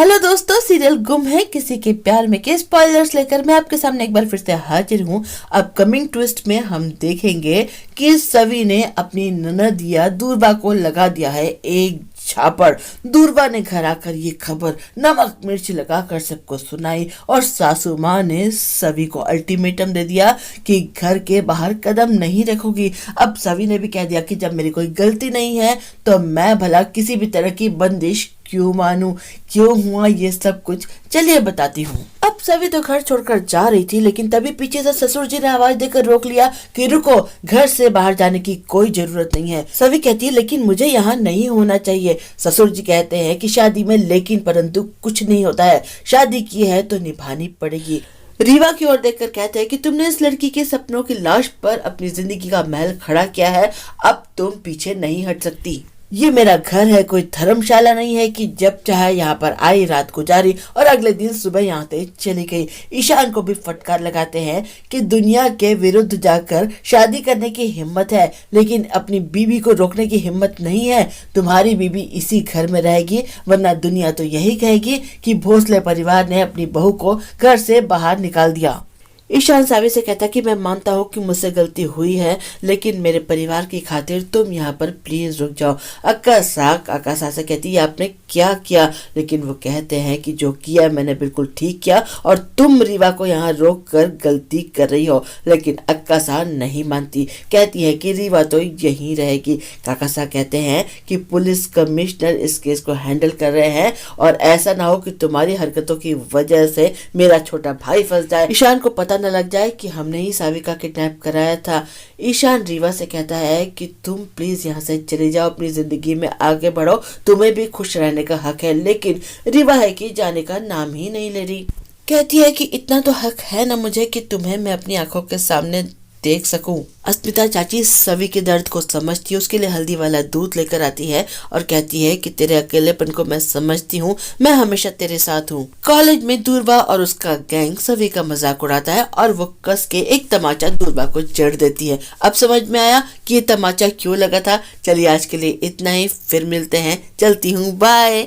Hello दोस्तों, serial गुम है किसी के प्यार में के स्पॉयलर्स लेकर मैं आपके सामने एक बार फिर से हाजिर हूँ। अपकमिंग ट्विस्ट में हम देखेंगे कि सवी ने अपनी ननदिया दूरबा को लगा दिया है एक झापड़। दूरबा ने घर आकर ये खबर नमक मिर्च लगाकर सबको सुनाई और सासू माँ ने सवी को अल्टीमेटम दे दिया कि घर के बाहर कदम नहीं रखोगी। अब सवी ने भी कह दिया कि जब मेरी कोई गलती नहीं है तो मैं भला किसी भी तरह की बंदिश क्यों मानूं, क्यों हुआ ये सब कुछ, चलिए बताती हूँ। अब सवी तो घर छोड़कर जा रही थी, लेकिन तभी पीछे से ससुर जी ने आवाज देकर रोक लिया कि रुको, घर से बाहर जाने की कोई जरूरत नहीं है। सवी कहती है लेकिन मुझे यहाँ नहीं होना चाहिए। ससुर जी कहते हैं कि शादी में लेकिन परंतु कुछ नहीं होता है, शादी की है तो निभानी पड़ेगी। रीवा की ओर देखकर कहते हैं कि तुमने इस लड़की के सपनों की लाश पर अपनी जिंदगी का महल खड़ा किया है, अब तुम पीछे नहीं हट सकती। ये मेरा घर है, कोई धर्मशाला नहीं है कि जब चाहे यहाँ पर आई, रात गुजारी और अगले दिन सुबह यहाँ से चली गई। ईशान को भी फटकार लगाते हैं कि दुनिया के विरुद्ध जाकर शादी करने की हिम्मत है, लेकिन अपनी बीवी को रोकने की हिम्मत नहीं है। तुम्हारी बीवी इसी घर में रहेगी, वरना दुनिया तो यही कहेगी कि भोसले परिवार ने अपनी बहू को घर से बाहर निकाल दिया। ईशान सावी से कहता कि मैं मानता हूँ कि मुझसे गलती हुई है, लेकिन मेरे परिवार की खातिर तुम यहाँ पर प्लीज रुक जाओ। आका सा से कहती है आपने क्या किया, लेकिन वो कहते हैं कि जो किया मैंने बिल्कुल ठीक किया और तुम रीवा को यहाँ रोक कर गलती कर रही हो। लेकिन अक्का सा नहीं मानती, कहती है कि रीवा तो यहीं रहेगी। काका सा कहते हैं कि पुलिस कमिश्नर इस केस को हैंडल कर रहे हैं और ऐसा ना हो कि तुम्हारी हरकतों की वजह से मेरा छोटा भाई फंस जाए, ईशान को पता न लग जाए कि हमने ही सावी का किडनैप कराया था। ईशान रीवा से कहता है कि तुम प्लीज यहाँ से चले जाओ, अपनी जिंदगी में आगे बढ़ो, तुम्हें भी खुश रहने का हक है। लेकिन रीवा है कि जाने का नाम ही नहीं ले रही। कहती है कि इतना तो हक है ना मुझे कि तुम्हें मैं अपनी आंखों के सामने देख सकूं। अस्मिता चाची सवी के दर्द को समझती है, उसके लिए हल्दी वाला दूध लेकर आती है और कहती है कि तेरे अकेलेपन को मैं समझती हूँ, मैं हमेशा तेरे साथ हूँ। कॉलेज में दूरबा और उसका गैंग सवी का मजाक उड़ाता है और वो कस के एक तमाचा दूरबा को जड़ देती है। अब समझ में आया कि ये तमाचा क्यों लगा था। चलिए आज के लिए इतना ही, फिर मिलते हैं, चलती हूँ, बाय।